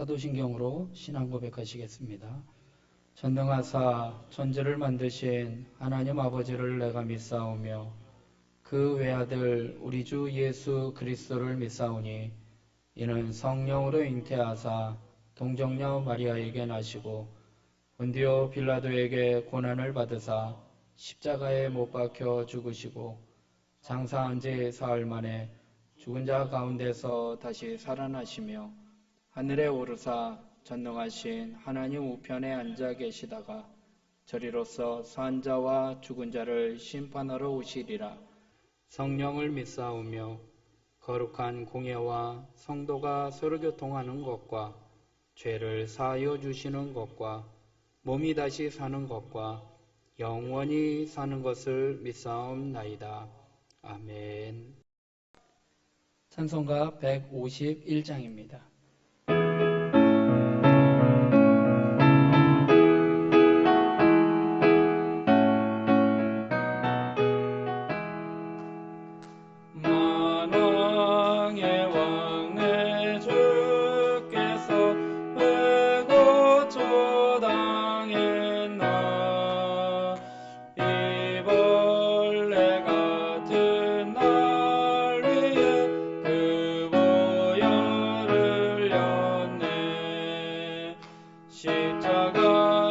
사도신경으로 신앙 고백하시겠습니다. 전능하사 천지를 만드신 하나님 아버지를 내가 믿사오며 그 외아들 우리 주 예수 그리스도를 믿사오니 이는 성령으로 잉태하사 동정녀 마리아에게 나시고 본디오 빌라도에게 고난을 받으사 십자가에 못 박혀 죽으시고 장사한 지 사흘 만에 죽은 자 가운데서 다시 살아나시며 하늘에 오르사 전능하신 하나님 우편에 앉아 계시다가 저리로서 산 자와 죽은 자를 심판하러 오시리라. 성령을 믿사오며 거룩한 공예와 성도가 서로 교통하는 것과 죄를 사하여 주시는 것과 몸이 다시 사는 것과 영원히 사는 것을 믿사옵나이다. 아멘. 찬송가 151장입니다.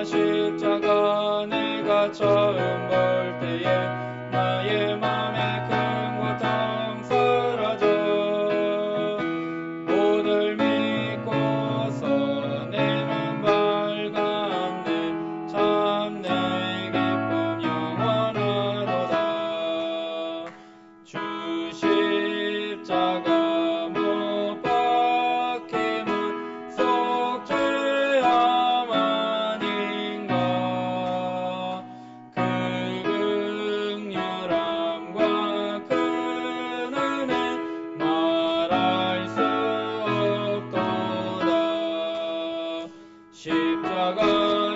십자가 내가 처음 볼 때에 나의 맘에 큰 고통 사라져 오늘 믿고서 내는 밝았네 참 내 기쁨 영원하도다 주 십자가 못 박힘은 속죄함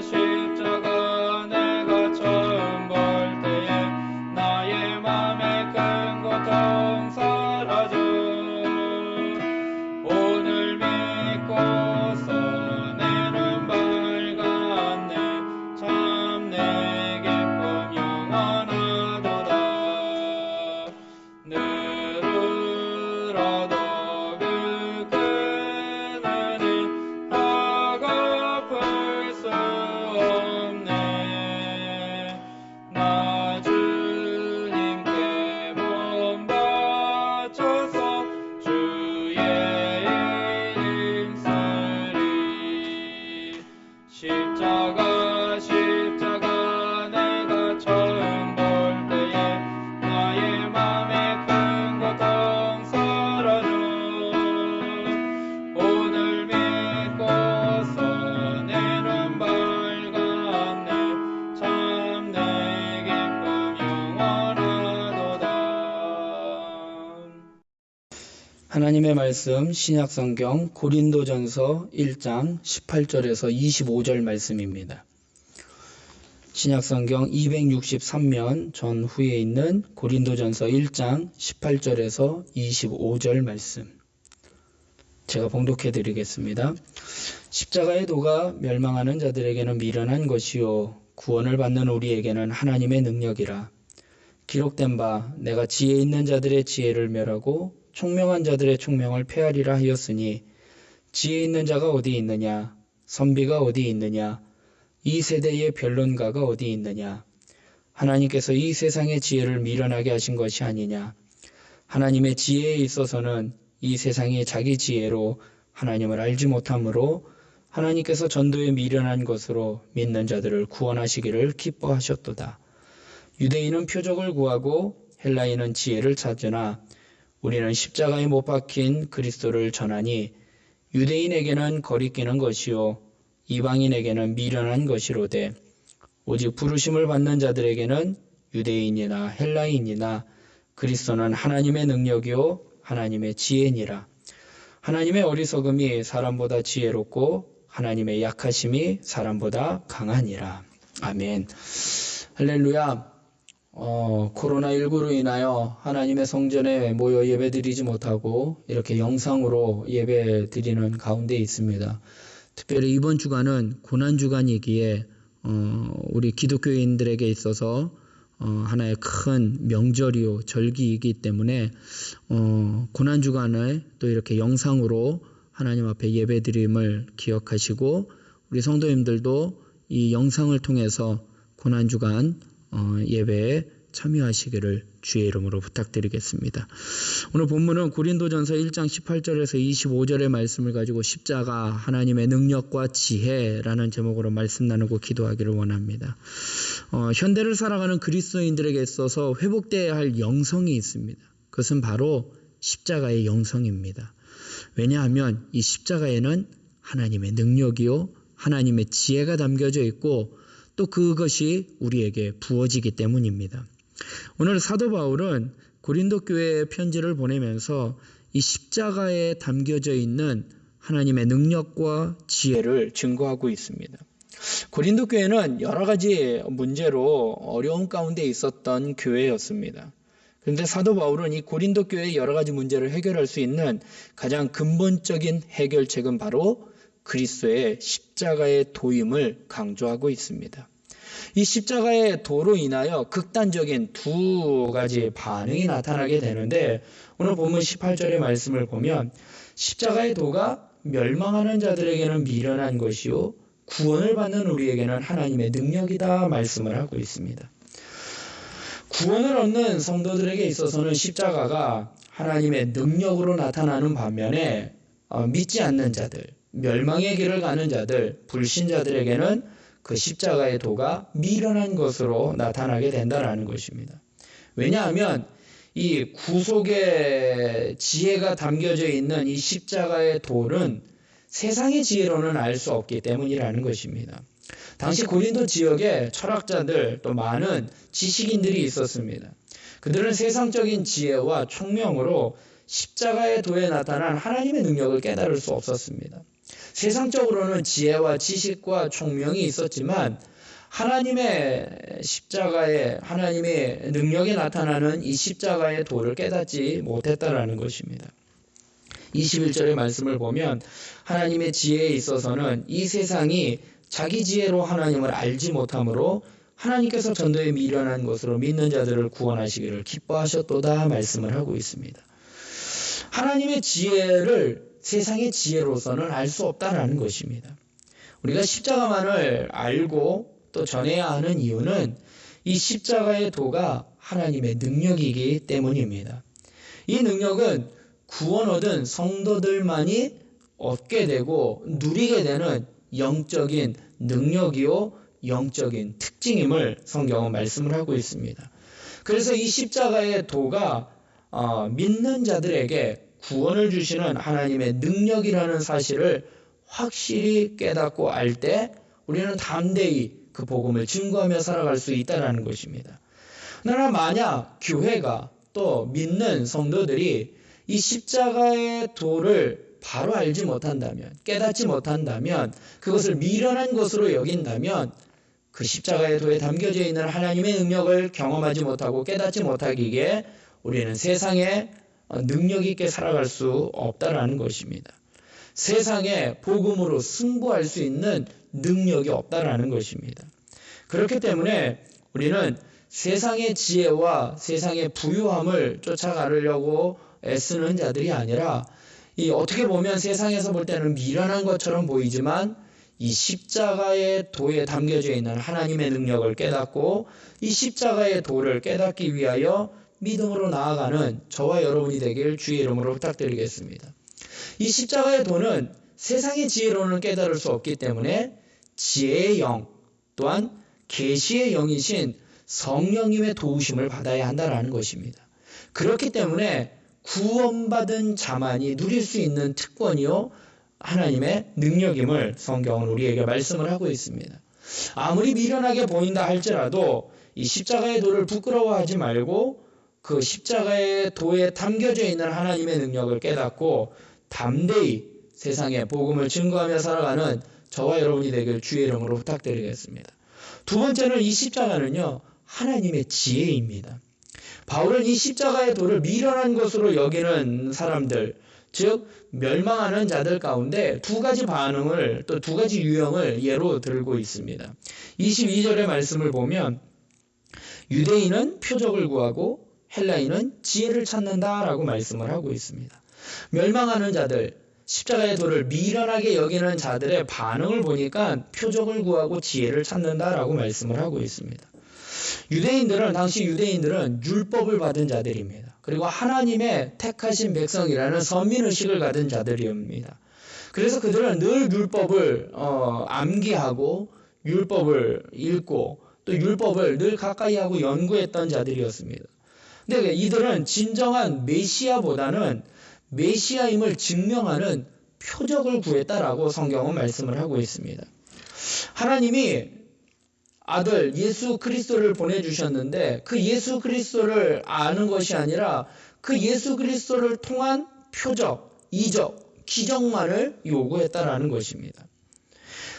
십자가 내가 처음 볼 때에 나의 맘에 큰 고통 사라져 오늘 믿고서 내는 밝았네 참 내 기쁨 영원하도다 늘으라도 그 은혜는 버거울 수 없네 나 주님께 몸 바쳐서 주의 일 힘쓰리 십자가 내가 처음 볼 때에 나의 맘에 큰 고통 사라져 오늘 믿고서 내는 밝았네 참 내 기쁨 영원하도다. 하나님의 말씀 신약성경 고린도전서 1장 18절에서 25절 말씀입니다. 신약성경 263면 전후에 있는 고린도전서 1장 18절에서 25절 말씀 제가 봉독해 드리겠습니다. 십자가의 도가 멸망하는 자들에게는 미련한 것이요 구원을 받는 우리에게는 하나님의 능력이라. 기록된 바 내가 지혜 있는 자들의 지혜를 멸하고 총명한 자들의 총명을 폐하리라 하였으니 지혜 있는 자가 어디 있느냐 선비가 어디 있느냐 이 세대의 변론가가 어디 있느냐 하나님께서 이 세상의 지혜를 미련하게 하신 것이 아니냐 하나님의 지혜에 있어서는 이 세상이 자기 지혜로 하나님을 알지 못하므로 하나님께서 전도에 미련한 것으로 믿는 자들을 구원하시기를 기뻐하셨도다. 유대인은 표적을 구하고 헬라인은 지혜를 찾으나 우리는 십자가에 못 박힌 그리스도를 전하니 유대인에게는 거리끼는 것이요 이방인에게는 미련한 것이로되 오직 부르심을 받는 자들에게는 유대인이나 헬라인이나 그리스도는 하나님의 능력이요 하나님의 지혜니라. 하나님의 어리석음이 사람보다 지혜롭고 하나님의 약하심이 사람보다 강하니라. 아멘. 할렐루야. 코로나19로 인하여 하나님의 성전에 모여 예배드리지 못하고 이렇게 영상으로 예배드리는 가운데 있습니다. 특별히 이번 주간은 고난주간이기에 우리 기독교인들에게 있어서 하나의 큰 명절이요 절기이기 때문에 고난주간을 또 이렇게 영상으로 하나님 앞에 예배드림을 기억하시고 우리 성도님들도 이 영상을 통해서 고난주간 예배에 참여하시기를 주의 이름으로 부탁드리겠습니다. 오늘 본문은 고린도전서 1장 18절에서 25절의 말씀을 가지고 십자가 하나님의 능력과 지혜라는 제목으로 말씀 나누고 기도하기를 원합니다. 현대를 살아가는 그리스도인들에게 있어서 회복되어야 할 영성이 있습니다. 그것은 바로 십자가의 영성입니다. 왜냐하면 이 십자가에는 하나님의 능력이요 하나님의 지혜가 담겨져 있고 또 그것이 우리에게 부어지기 때문입니다. 오늘 사도 바울은 고린도 교회에 편지를 보내면서 이 십자가에 담겨져 있는 하나님의 능력과 지혜를 증거하고 있습니다. 고린도 교회는 여러 가지 문제로 어려움 가운데 있었던 교회였습니다. 그런데 사도 바울은 이 고린도 교회의 여러 가지 문제를 해결할 수 있는 가장 근본적인 해결책은 바로 그리스도의 십자가의 도임을 강조하고 있습니다. 이 십자가의 도로 인하여 극단적인 두 가지 반응이 나타나게 되는데 오늘 본문 18절의 말씀을 보면 십자가의 도가 멸망하는 자들에게는 미련한 것이요 구원을 받는 우리에게는 하나님의 능력이다 말씀을 하고 있습니다. 구원을 얻는 성도들에게 있어서는 십자가가 하나님의 능력으로 나타나는 반면에 믿지 않는 자들, 멸망의 길을 가는 자들, 불신자들에게는 그 십자가의 도가 미련한 것으로 나타나게 된다는 것입니다. 왜냐하면 이 구속의 지혜가 담겨져 있는 이 십자가의 도는 세상의 지혜로는 알 수 없기 때문이라는 것입니다. 당시 고린도 지역에 철학자들 또 많은 지식인들이 있었습니다. 그들은 세상적인 지혜와 총명으로 십자가의 도에 나타난 하나님의 능력을 깨달을 수 없었습니다. 세상적으로는 지혜와 지식과 총명이 있었지만 하나님의 십자가의 하나님의 능력에 나타나는 이 십자가의 도를 깨닫지 못했다라는 것입니다. 21절의 말씀을 보면 하나님의 지혜에 있어서는 이 세상이 자기 지혜로 하나님을 알지 못하므로 하나님께서 전도에 미련한 것으로 믿는 자들을 구원하시기를 기뻐하셨도다 말씀을 하고 있습니다. 하나님의 지혜를 세상의 지혜로서는 알 수 없다라는 것입니다. 우리가 십자가만을 알고 또 전해야 하는 이유는 이 십자가의 도가 하나님의 능력이기 때문입니다. 이 능력은 구원 얻은 성도들만이 얻게 되고 누리게 되는 영적인 능력이요 영적인 특징임을 성경은 말씀을 하고 있습니다. 그래서 이 십자가의 도가 믿는 자들에게 구원을 주시는 하나님의 능력이라는 사실을 확실히 깨닫고 알 때 우리는 담대히 그 복음을 증거하며 살아갈 수 있다는 것입니다. 그러나 만약 교회가 또 믿는 성도들이 이 십자가의 도를 바로 알지 못한다면, 깨닫지 못한다면, 그것을 미련한 것으로 여긴다면 그 십자가의 도에 담겨져 있는 하나님의 능력을 경험하지 못하고 깨닫지 못하기에 우리는 세상에 능력 있게 살아갈 수 없다라는 것입니다. 세상에 복음으로 승부할 수 있는 능력이 없다라는 것입니다. 그렇기 때문에 우리는 세상의 지혜와 세상의 부유함을 쫓아가려고 애쓰는 자들이 아니라 어떻게 보면 세상에서 볼 때는 미련한 것처럼 보이지만 이 십자가의 도에 담겨져 있는 하나님의 능력을 깨닫고 이 십자가의 도를 깨닫기 위하여 믿음으로 나아가는 저와 여러분이 되길 주의 이름으로 부탁드리겠습니다. 이 십자가의 도는 세상의 지혜로는 깨달을 수 없기 때문에 지혜의 영 또한 계시의 영이신 성령님의 도우심을 받아야 한다는 것입니다. 그렇기 때문에 구원받은 자만이 누릴 수 있는 특권이요 하나님의 능력임을 성경은 우리에게 말씀을 하고 있습니다. 아무리 미련하게 보인다 할지라도 이 십자가의 도를 부끄러워하지 말고 그 십자가의 도에 담겨져 있는 하나님의 능력을 깨닫고 담대히 세상에 복음을 증거하며 살아가는 저와 여러분이 되길 주의 이름으로 부탁드리겠습니다. 두 번째는 이 십자가는요 하나님의 지혜입니다. 바울은 이 십자가의 도를 미련한 것으로 여기는 사람들, 즉 멸망하는 자들 가운데 두 가지 반응을 또 두 가지 유형을 예로 들고 있습니다. 22절의 말씀을 보면 유대인은 표적을 구하고 헬라인은 지혜를 찾는다라고 말씀을 하고 있습니다. 멸망하는 자들, 십자가의 도를 미련하게 여기는 자들의 반응을 보니까 표적을 구하고 지혜를 찾는다라고 말씀을 하고 있습니다. 당시 유대인들은 율법을 받은 자들입니다. 그리고 하나님의 택하신 백성이라는 선민의식을 가진 자들입니다. 그래서 그들은 늘 율법을 암기하고 율법을 읽고 또 율법을 늘 가까이 하고 연구했던 자들이었습니다. 근데 이들은 진정한 메시아보다는 메시아임을 증명하는 표적을 구했다라고 성경은 말씀을 하고 있습니다. 하나님이 아들 예수 그리스도를 보내주셨는데 그 예수 그리스도를 아는 것이 아니라 그 예수 그리스도를 통한 표적, 이적, 기적만을 요구했다라는 것입니다.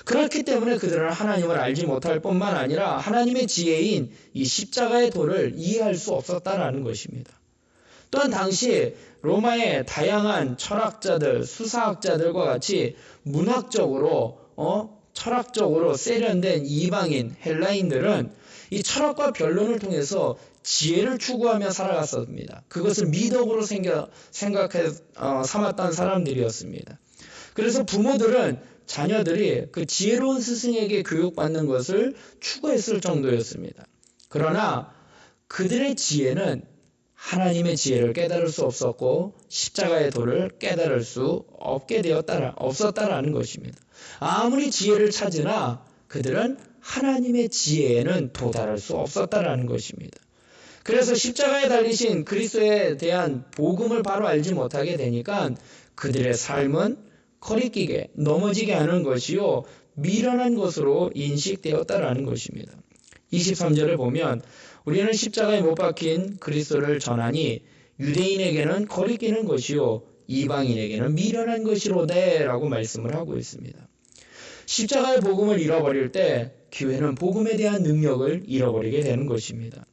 그렇기 때문에 그들은 하나님을 알지 못할 뿐만 아니라 하나님의 지혜인 이 십자가의 도를 이해할 수 없었다라는 것입니다. 또한 당시 로마의 다양한 철학자들, 수사학자들과 같이 문학적으로 철학적으로 세련된 이방인, 헬라인들은 이 철학과 변론을 통해서 지혜를 추구하며 살아갔습니다. 그것을 미덕으로 삼았던 사람들이었습니다. 그래서 부모들은 자녀들이 그 지혜로운 스승에게 교육받는 것을 추구했을 정도였습니다. 그러나 그들의 지혜는 하나님의 지혜를 깨달을 수 없었고 십자가의 도를 깨달을 수 없었다라는 것입니다. 아무리 지혜를 찾으나 그들은 하나님의 지혜에는 도달할 수 없었다라는 것입니다. 그래서 십자가에 달리신 그리스도에 대한 복음을 바로 알지 못하게 되니까 그들의 삶은 거리끼게 넘어지게 하는 것이요 미련한 것으로 인식되었다라는 것입니다. 23절을 보면 우리는 십자가에 못 박힌 그리스도를 전하니 유대인에게는 거리끼는 것이요 이방인에게는 미련한 것이로되 라고 말씀을 하고 있습니다. 십자가의 복음을 잃어버릴 때 교회는 복음에 대한 능력을 잃어버리게 되는 것입니다.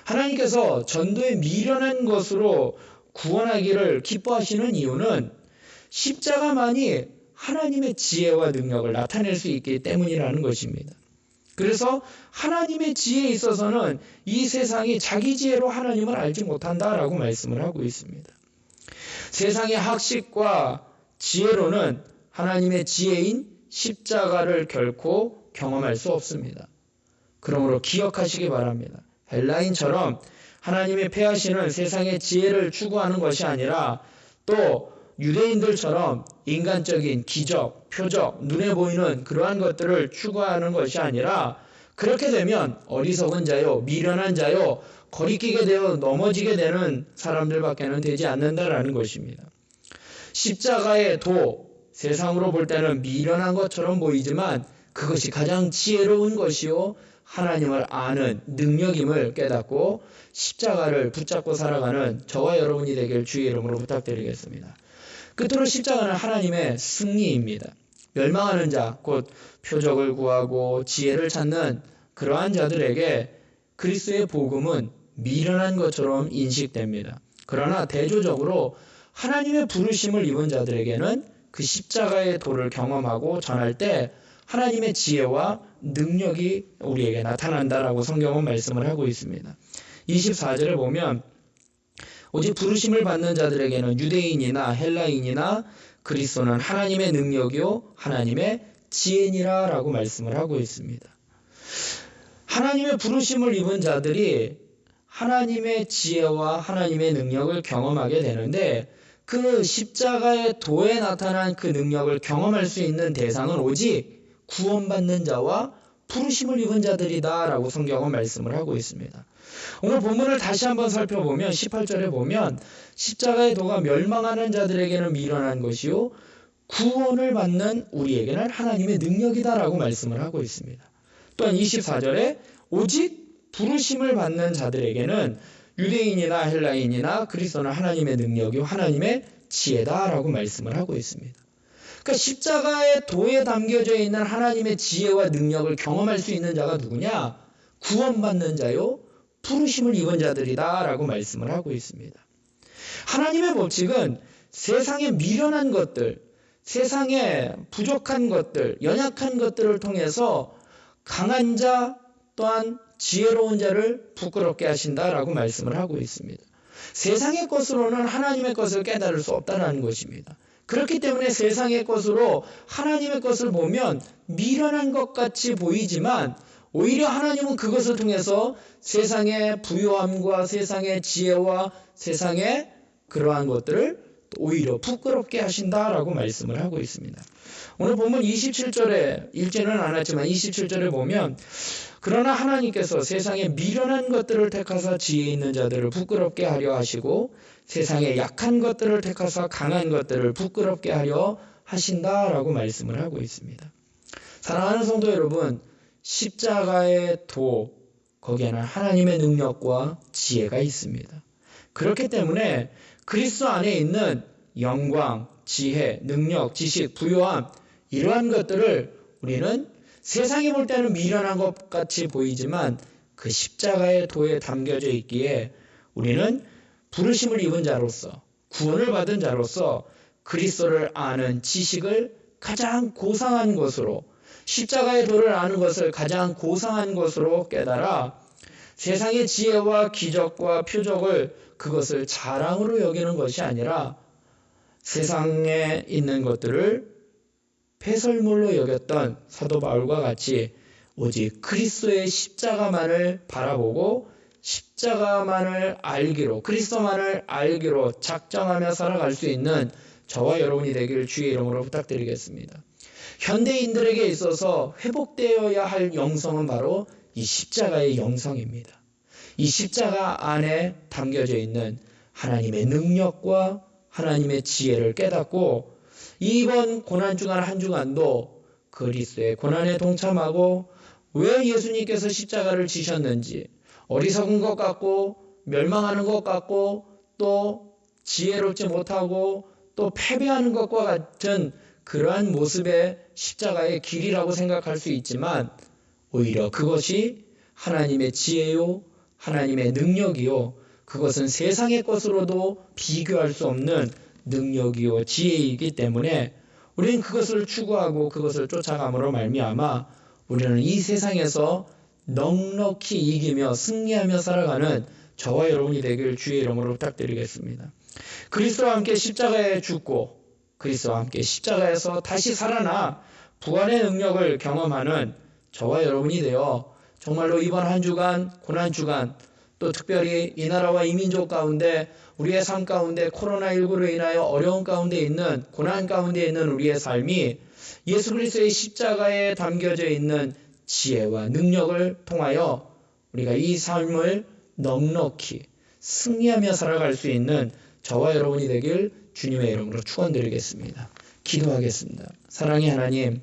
하나님께서 전도에 미련한 것으로 구원하기를 기뻐하시는 이유는 십자가만이 하나님의 지혜와 능력을 나타낼 수 있기 때문이라는 것입니다. 그래서 하나님의 지혜에 있어서는 이 세상이 자기 지혜로 하나님을 알지 못한다라고 말씀을 하고 있습니다. 세상의 학식과 지혜로는 하나님의 지혜인 십자가를 결코 경험할 수 없습니다. 그러므로 기억하시기 바랍니다. 헬라인처럼 하나님의 폐하시는 세상의 지혜를 추구하는 것이 아니라 또 유대인들처럼 인간적인 기적, 표적, 눈에 보이는 그러한 것들을 추구하는 것이 아니라 그렇게 되면 어리석은 자요, 미련한 자요, 거리끼게 되어 넘어지게 되는 사람들밖에는 되지 않는다라는 것입니다. 십자가의 도, 세상으로 볼 때는 미련한 것처럼 보이지만 그것이 가장 지혜로운 것이요 하나님을 아는 능력임을 깨닫고 십자가를 붙잡고 살아가는 저와 여러분이 되길 주의 이름으로 부탁드리겠습니다. 끝으로 십자가는 하나님의 승리입니다. 멸망하는 자, 곧 표적을 구하고 지혜를 찾는 그러한 자들에게 그리스도의 복음은 미련한 것처럼 인식됩니다. 그러나 대조적으로 하나님의 부르심을 입은 자들에게는 그 십자가의 도를 경험하고 전할 때 하나님의 지혜와 능력이 우리에게 나타난다라고 성경은 말씀을 하고 있습니다. 24절에 보면 오직 부르심을 받는 자들에게는 유대인이나 헬라인이나 그리스도는 하나님의 능력이요 하나님의 지혜니라 라고 말씀을 하고 있습니다. 하나님의 부르심을 입은 자들이 하나님의 지혜와 하나님의 능력을 경험하게 되는데 그 십자가의 도에 나타난 그 능력을 경험할 수 있는 대상은 오직 구원받는 자와 부르심을 입은 자들이다 라고 성경은 말씀을 하고 있습니다. 오늘 본문을 다시 한번 살펴보면 18절에 보면 십자가의 도가 멸망하는 자들에게는 미련한 것이요 구원을 받는 우리에게는 하나님의 능력이다 라고 말씀을 하고 있습니다. 또한 24절에 오직 부르심을 받는 자들에게는 유대인이나 헬라인이나 그리스도는 하나님의 능력이요 하나님의 지혜다 라고 말씀을 하고 있습니다. 그러니까 십자가의 도에 담겨져 있는 하나님의 지혜와 능력을 경험할 수 있는 자가 누구냐? 구원받는 자요 부르심을 입은 자들이다 라고 말씀을 하고 있습니다. 하나님의 법칙은 세상의 미련한 것들, 세상의 부족한 것들, 연약한 것들을 통해서 강한 자 또한 지혜로운 자를 부끄럽게 하신다라고 말씀을 하고 있습니다. 세상의 것으로는 하나님의 것을 깨달을 수 없다는 것입니다. 그렇기 때문에 세상의 것으로 하나님의 것을 보면 미련한 것 같이 보이지만 오히려 하나님은 그것을 통해서 세상의 부요함과 세상의 지혜와 세상의 그러한 것들을 오히려 부끄럽게 하신다라고 말씀을 하고 있습니다. 오늘 본문 27절에 읽지는 않았지만 27절에 보면 그러나 하나님께서 세상의 미련한 것들을 택하사 지혜 있는 자들을 부끄럽게 하려 하시고 세상의 약한 것들을 택하사 강한 것들을 부끄럽게 하려 하신다라고 말씀을 하고 있습니다. 사랑하는 성도 여러분, 십자가의 도, 거기에는 하나님의 능력과 지혜가 있습니다. 그렇기 때문에 그리스도 안에 있는 영광, 지혜, 능력, 지식, 부요함 이러한 것들을 우리는 세상이 볼 때는 미련한 것 같이 보이지만 그 십자가의 도에 담겨져 있기에 우리는 부르심을 입은 자로서 구원을 받은 자로서 그리스도를 아는 지식을 가장 고상한 것으로 십자가의 도를 아는 것을 가장 고상한 것으로 깨달아 세상의 지혜와 기적과 표적을 그것을 자랑으로 여기는 것이 아니라 세상에 있는 것들을 배설물로 여겼던 사도 바울과 같이 오직 그리스도의 십자가만을 바라보고 십자가만을 알기로 그리스도만을 알기로 작정하며 살아갈 수 있는 저와 여러분이 되기를 주의 이름으로 부탁드리겠습니다. 현대인들에게 있어서 회복되어야 할 영성은 바로 이 십자가의 영성입니다. 이 십자가 안에 담겨져 있는 하나님의 능력과 하나님의 지혜를 깨닫고 이번 고난주간 한 주간도 그리스도의 고난에 동참하고 왜 예수님께서 십자가를 지셨는지 어리석은 것 같고 멸망하는 것 같고 또 지혜롭지 못하고 또 패배하는 것과 같은 그러한 모습의 십자가의 길이라고 생각할 수 있지만 오히려 그것이 하나님의 지혜요 하나님의 능력이요 그것은 세상의 것으로도 비교할 수 없는 능력이요 지혜이기 때문에 우리는 그것을 추구하고 그것을 쫓아감으로 말미암아 우리는 이 세상에서 넉넉히 이기며 승리하며 살아가는 저와 여러분이 되길 주의 이름으로 부탁드리겠습니다. 그리스도와 함께 십자가에 죽고 그리스도와 함께 십자가에서 다시 살아나 부활의 능력을 경험하는 저와 여러분이 되어 정말로 이번 한 주간 고난주간 또 특별히 이 나라와 이 민족 가운데 우리의 삶 가운데 코로나19로 인하여 어려운 가운데 있는 고난 가운데 있는 우리의 삶이 예수 그리스도의 십자가에 담겨져 있는 지혜와 능력을 통하여 우리가 이 삶을 넉넉히 승리하며 살아갈 수 있는 저와 여러분이 되길 주님의 이름으로 축원드리겠습니다. 기도하겠습니다. 사랑의 하나님,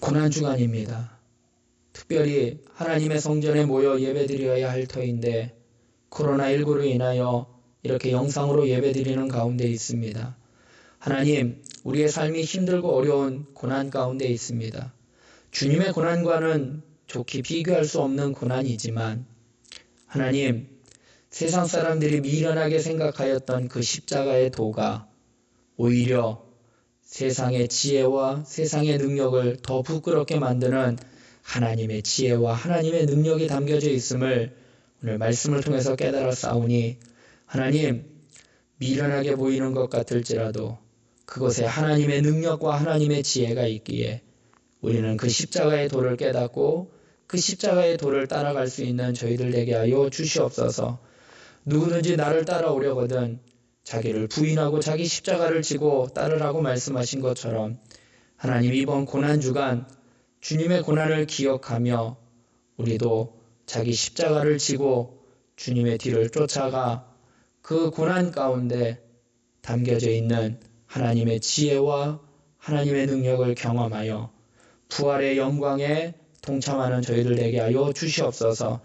고난주간입니다. 특별히 하나님의 성전에 모여 예배드려야 할 터인데 코로나19로 인하여 이렇게 영상으로 예배드리는 가운데 있습니다. 하나님, 우리의 삶이 힘들고 어려운 고난 가운데 있습니다. 주님의 고난과는 좋게 비교할 수 없는 고난이지만 하나님, 세상 사람들이 미련하게 생각하였던 그 십자가의 도가 오히려 세상의 지혜와 세상의 능력을 더 부끄럽게 만드는 하나님의 지혜와 하나님의 능력이 담겨져 있음을 오늘 말씀을 통해서 깨달아 싸우니 하나님, 미련하게 보이는 것 같을지라도 그것에 하나님의 능력과 하나님의 지혜가 있기에 우리는 그 십자가의 도를 깨닫고 그 십자가의 도를 따라갈 수 있는 저희들 되게 하여 주시옵소서. 누구든지 나를 따라오려거든 자기를 부인하고 자기 십자가를 지고 따르라고 말씀하신 것처럼 하나님 이번 고난주간 주님의 고난을 기억하며 우리도 자기 십자가를 지고 주님의 뒤를 쫓아가 그 고난 가운데 담겨져 있는 하나님의 지혜와 하나님의 능력을 경험하여 부활의 영광에 동참하는 저희들 되게 하여 주시옵소서.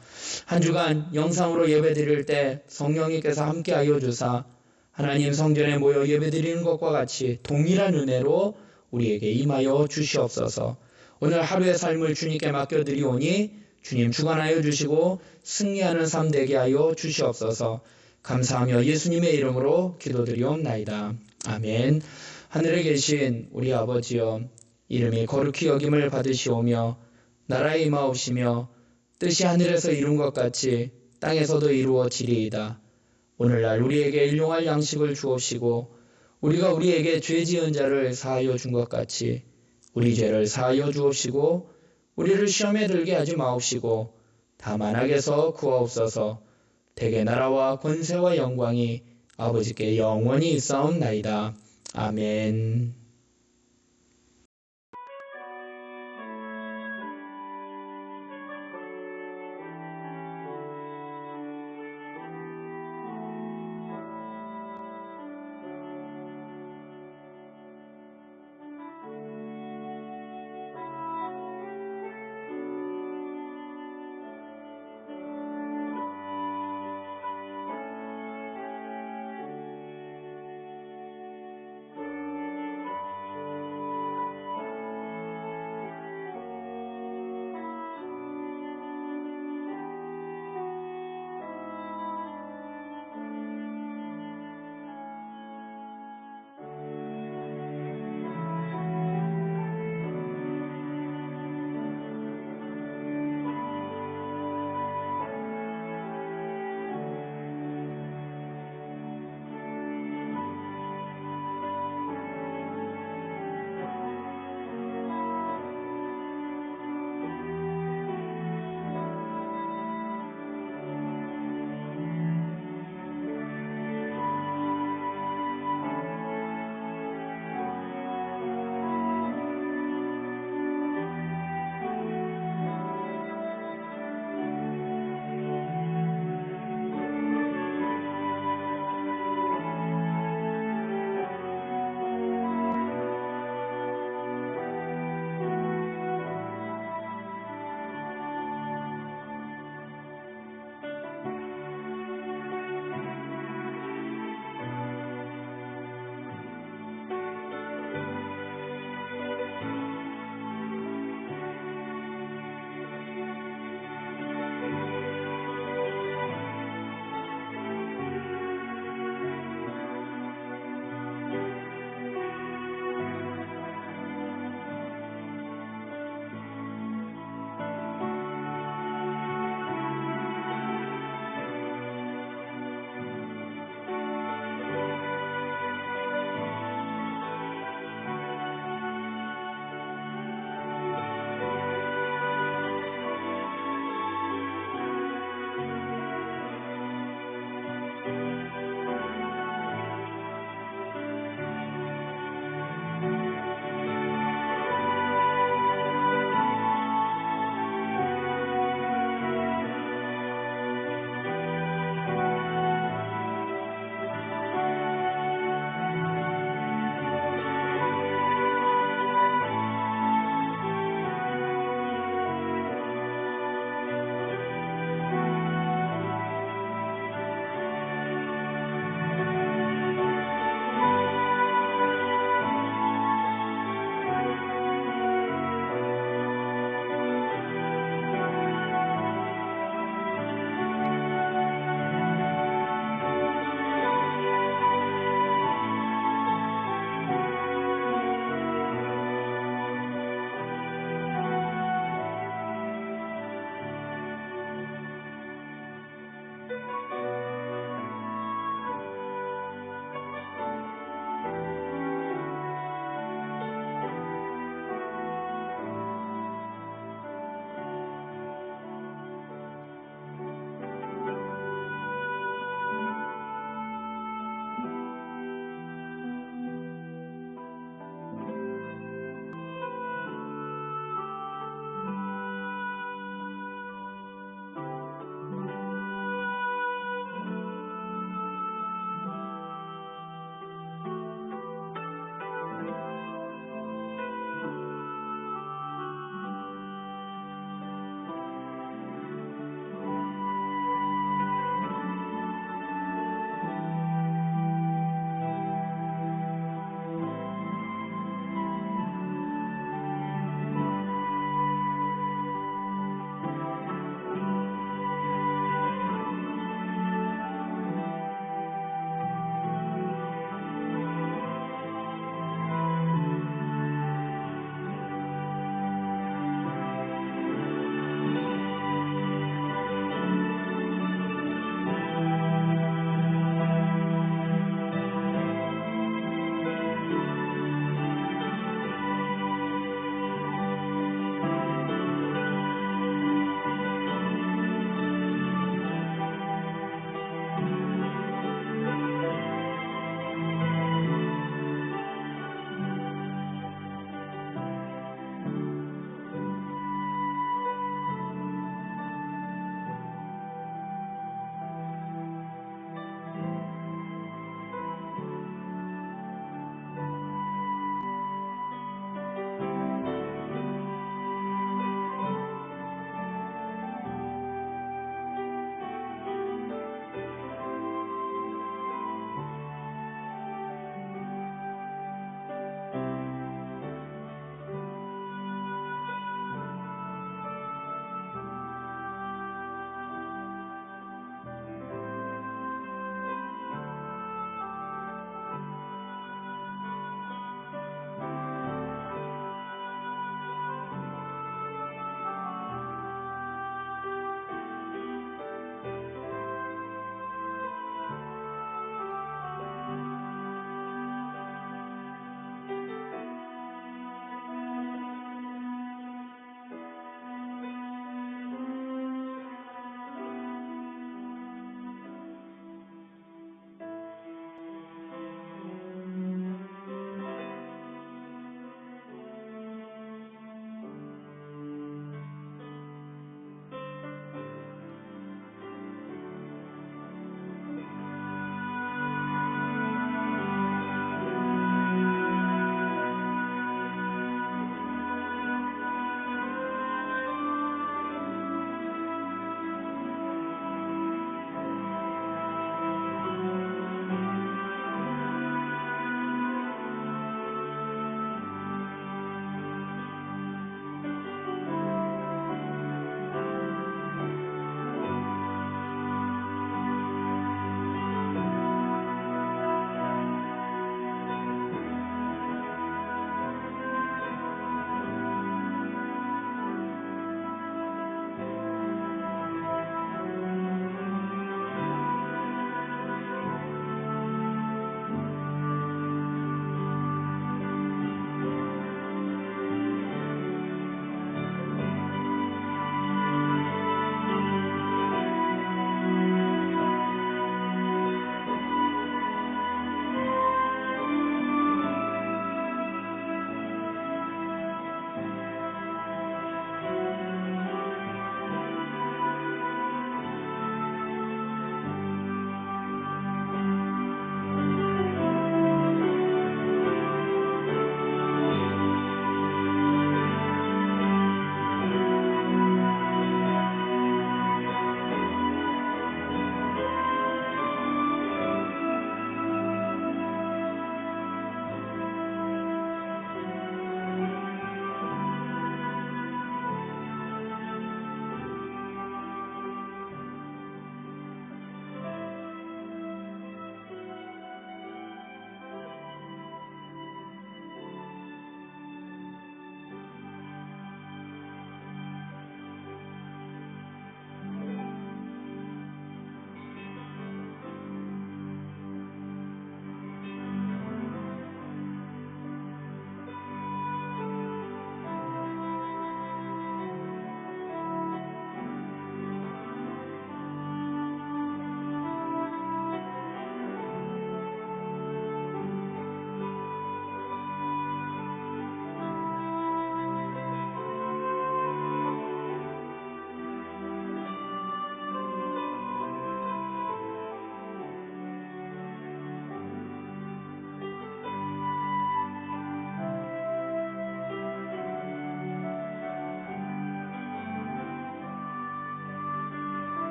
한 주간 영상으로 예배드릴 때 성령님께서 함께하여 주사 하나님 성전에 모여 예배드리는 것과 같이 동일한 은혜로 우리에게 임하여 주시옵소서. 오늘 하루의 삶을 주님께 맡겨드리오니 주님 주관하여 주시고 승리하는 삶 되게 하여 주시옵소서. 감사하며 예수님의 이름으로 기도드리옵나이다. 아멘. 하늘에 계신 우리 아버지여, 이름이 거룩히 여김을 받으시오며 나라에 임하옵시며 뜻이 하늘에서 이룬 것 같이 땅에서도 이루어지리이다. 오늘날 우리에게 일용할 양식을 주옵시고 우리가 우리에게 죄 지은 자를 사하여 준 것 같이 우리 죄를 사하여 주옵시고 우리를 시험에 들게 하지 마옵시고 다만 악에서 구하옵소서. 대개 나라와 권세와 영광이 아버지께 영원히 있사옵나이다. 아멘.